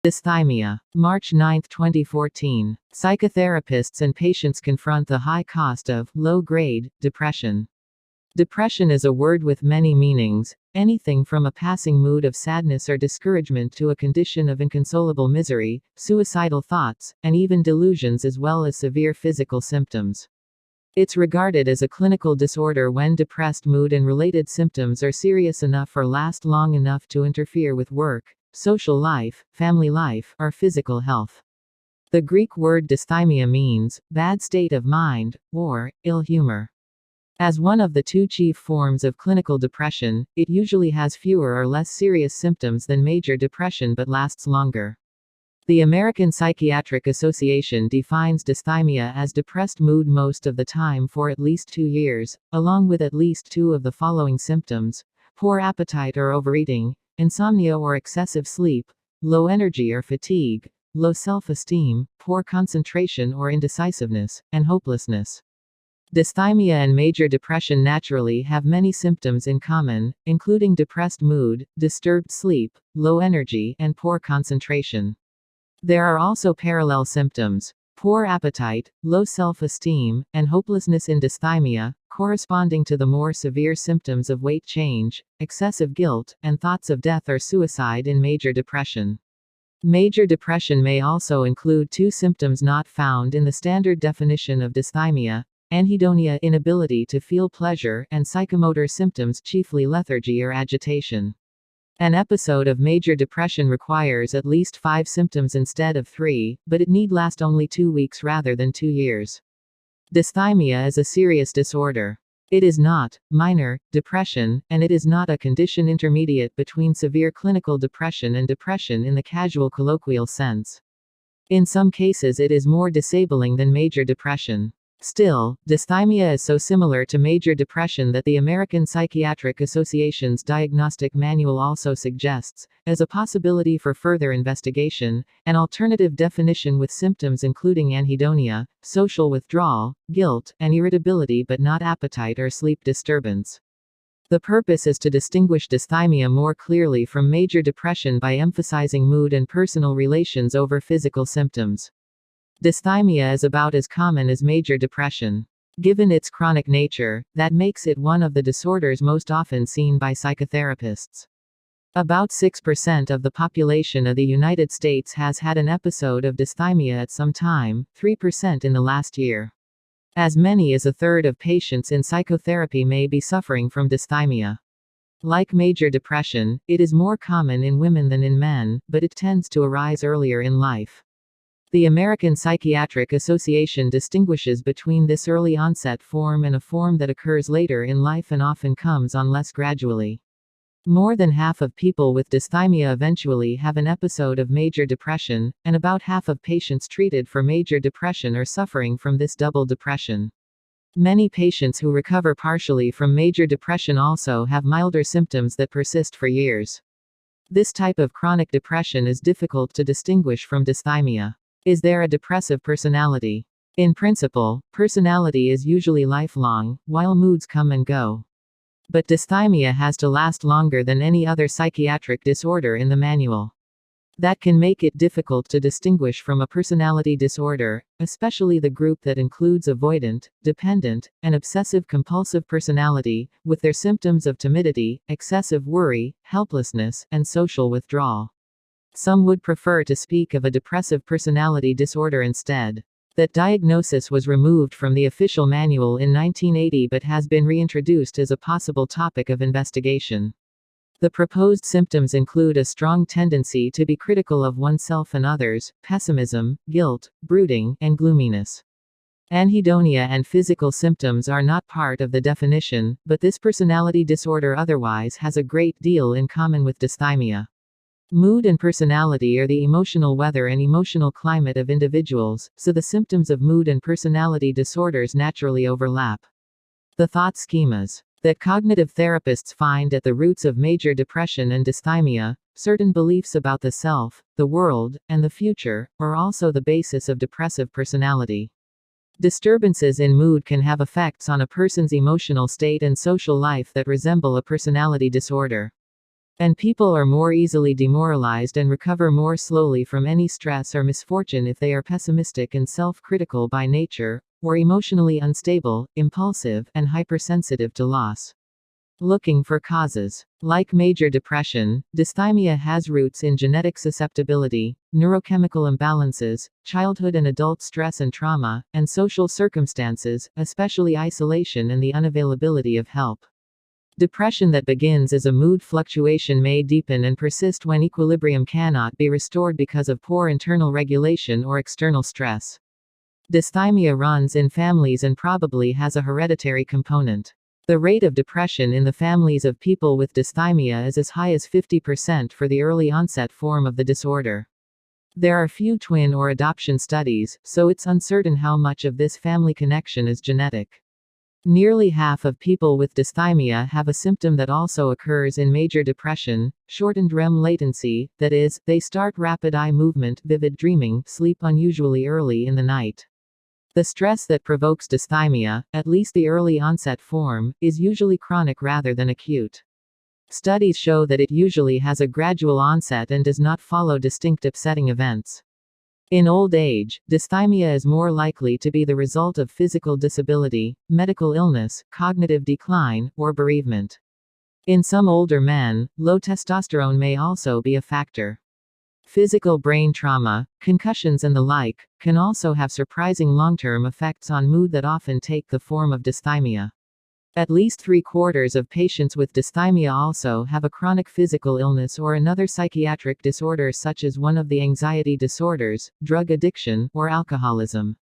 Dysthymia. March 9, 2014. Psychotherapists and patients confront the high cost of low-grade depression. Depression is a word with many meanings, anything from a passing mood of sadness or discouragement to a condition of inconsolable misery, suicidal thoughts, and even delusions, as well as severe physical symptoms. It's regarded as a clinical disorder when depressed mood and related symptoms are serious enough or last long enough to interfere with work, social life, family life, or physical health. The Greek word dysthymia means bad state of mind, or ill humor. As one of the two chief forms of clinical depression, it usually has fewer or less serious symptoms than major depression but lasts longer. The American Psychiatric Association defines dysthymia as depressed mood most of the time for at least 2 years, along with at least 2 of the following symptoms: poor appetite or overeating, insomnia or excessive sleep, low energy or fatigue, low self-esteem, poor concentration or indecisiveness, and hopelessness. Dysthymia and major depression naturally have many symptoms in common, including depressed mood, disturbed sleep, low energy, and poor concentration. There are also parallel symptoms: poor appetite, low self-esteem, and hopelessness in dysthymia, corresponding to the more severe symptoms of weight change, excessive guilt, and thoughts of death or suicide in major depression. Major depression may also include 2 symptoms not found in the standard definition of dysthymia: anhedonia, inability to feel pleasure, and psychomotor symptoms, chiefly lethargy or agitation. An episode of major depression requires at least 5 symptoms instead of 3, but it need last only 2 weeks rather than 2 years. Dysthymia is a serious disorder. It is not minor depression, and it is not a condition intermediate between severe clinical depression and depression in the casual colloquial sense. In some cases, it is more disabling than major depression. Still, dysthymia is so similar to major depression that the American Psychiatric Association's diagnostic manual also suggests, as a possibility for further investigation, an alternative definition with symptoms including anhedonia, social withdrawal, guilt, and irritability but not appetite or sleep disturbance. The purpose is to distinguish dysthymia more clearly from major depression by emphasizing mood and personal relations over physical symptoms. Dysthymia is about as common as major depression. Given its chronic nature, that makes it one of the disorders most often seen by psychotherapists. About 6% of the population of the United States has had an episode of dysthymia at some time, 3% in the last year. As many as a third of patients in psychotherapy may be suffering from dysthymia. Like major depression, it is more common in women than in men, but it tends to arise earlier in life. The American Psychiatric Association distinguishes between this early onset form and a form that occurs later in life and often comes on less gradually. More than half of people with dysthymia eventually have an episode of major depression, and about half of patients treated for major depression are suffering from this double depression. Many patients who recover partially from major depression also have milder symptoms that persist for years. This type of chronic depression is difficult to distinguish from dysthymia. Is there a depressive personality? In principle, personality is usually lifelong, while moods come and go. But dysthymia has to last longer than any other psychiatric disorder in the manual. That can make it difficult to distinguish from a personality disorder, especially the group that includes avoidant, dependent, and obsessive-compulsive personality, with their symptoms of timidity, excessive worry, helplessness, and social withdrawal. Some would prefer to speak of a depressive personality disorder instead. That diagnosis was removed from the official manual in 1980 but has been reintroduced as a possible topic of investigation. The proposed symptoms include a strong tendency to be critical of oneself and others, pessimism, guilt, brooding, and gloominess. Anhedonia and physical symptoms are not part of the definition, but this personality disorder otherwise has a great deal in common with dysthymia. Mood and personality are the emotional weather and emotional climate of individuals, so the symptoms of mood and personality disorders naturally overlap. The thought schemas that cognitive therapists find at the roots of major depression and dysthymia, certain beliefs about the self, the world, and the future, are also the basis of depressive personality. Disturbances in mood can have effects on a person's emotional state and social life that resemble a personality disorder. And people are more easily demoralized and recover more slowly from any stress or misfortune if they are pessimistic and self-critical by nature, or emotionally unstable, impulsive, and hypersensitive to loss. Looking for causes. Like major depression, dysthymia has roots in genetic susceptibility, neurochemical imbalances, childhood and adult stress and trauma, and social circumstances, especially isolation and the unavailability of help. Depression that begins as a mood fluctuation may deepen and persist when equilibrium cannot be restored because of poor internal regulation or external stress. Dysthymia runs in families and probably has a hereditary component. The rate of depression in the families of people with dysthymia is as high as 50% for the early onset form of the disorder. There are few twin or adoption studies, so it's uncertain how much of this family connection is genetic. Nearly half of people with dysthymia have a symptom that also occurs in major depression, shortened REM latency, that is, they start rapid eye movement, vivid dreaming, sleep unusually early in the night. The stress that provokes dysthymia, at least the early onset form, is usually chronic rather than acute. Studies show that it usually has a gradual onset and does not follow distinct upsetting events. In old age, dysthymia is more likely to be the result of physical disability, medical illness, cognitive decline, or bereavement. In some older men, low testosterone may also be a factor. Physical brain trauma, concussions and the like, can also have surprising long-term effects on mood that often take the form of dysthymia. At least 3/4 of patients with dysthymia also have a chronic physical illness or another psychiatric disorder such as one of the anxiety disorders, drug addiction, or alcoholism.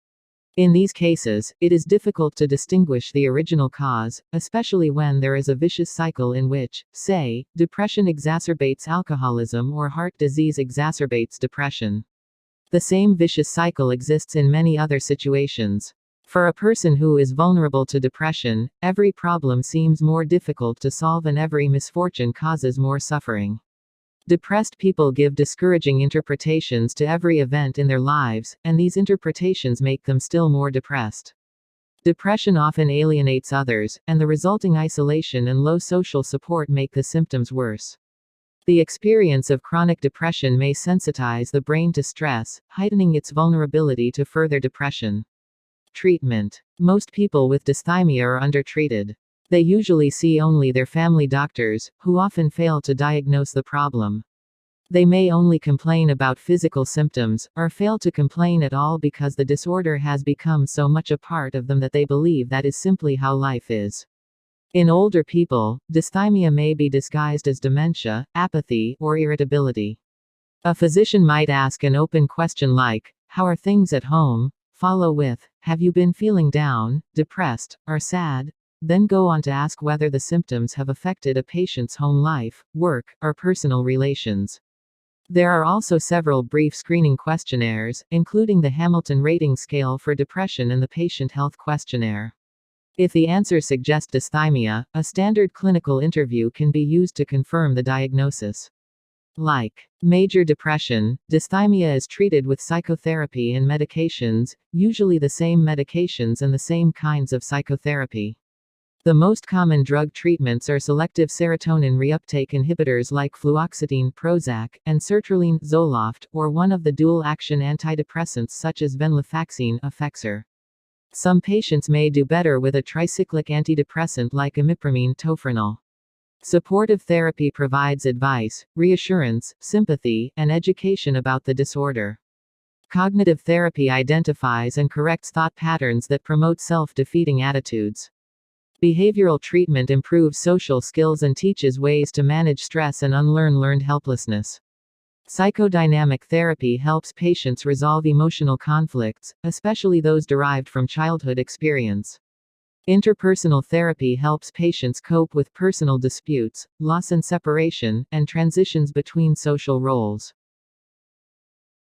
In these cases, it is difficult to distinguish the original cause, especially when there is a vicious cycle in which, say, depression exacerbates alcoholism or heart disease exacerbates depression. The same vicious cycle exists in many other situations. For a person who is vulnerable to depression, every problem seems more difficult to solve and every misfortune causes more suffering. Depressed people give discouraging interpretations to every event in their lives, and these interpretations make them still more depressed. Depression often alienates others, and the resulting isolation and low social support make the symptoms worse. The experience of chronic depression may sensitize the brain to stress, heightening its vulnerability to further depression. Treatment. Most people with dysthymia are undertreated. They usually see only their family doctors, who often fail to diagnose the problem. They may only complain about physical symptoms, or fail to complain at all because the disorder has become so much a part of them that they believe that is simply how life is. In older people, dysthymia may be disguised as dementia, apathy, or irritability. A physician might ask an open question like, "How are things at home?" Follow with, "Have you been feeling down, depressed, or sad?" Then go on to ask whether the symptoms have affected a patient's home life, work, or personal relations. There are also several brief screening questionnaires, including the Hamilton Rating Scale for Depression and the Patient Health Questionnaire. If the answers suggest dysthymia, a standard clinical interview can be used to confirm the diagnosis. Like major depression, dysthymia is treated with psychotherapy and medications, usually the same medications and the same kinds of psychotherapy. The most common drug treatments are selective serotonin reuptake inhibitors like fluoxetine Prozac, and sertraline Zoloft, or one of the dual-action antidepressants such as venlafaxine Effexor. Some patients may do better with a tricyclic antidepressant like imipramine tofranol. Supportive therapy provides advice, reassurance, sympathy, and education about the disorder. Cognitive therapy identifies and corrects thought patterns that promote self-defeating attitudes. Behavioral treatment improves social skills and teaches ways to manage stress and unlearn learned helplessness. Psychodynamic therapy helps patients resolve emotional conflicts, especially those derived from childhood experience. Interpersonal therapy helps patients cope with personal disputes, loss and separation, and transitions between social roles.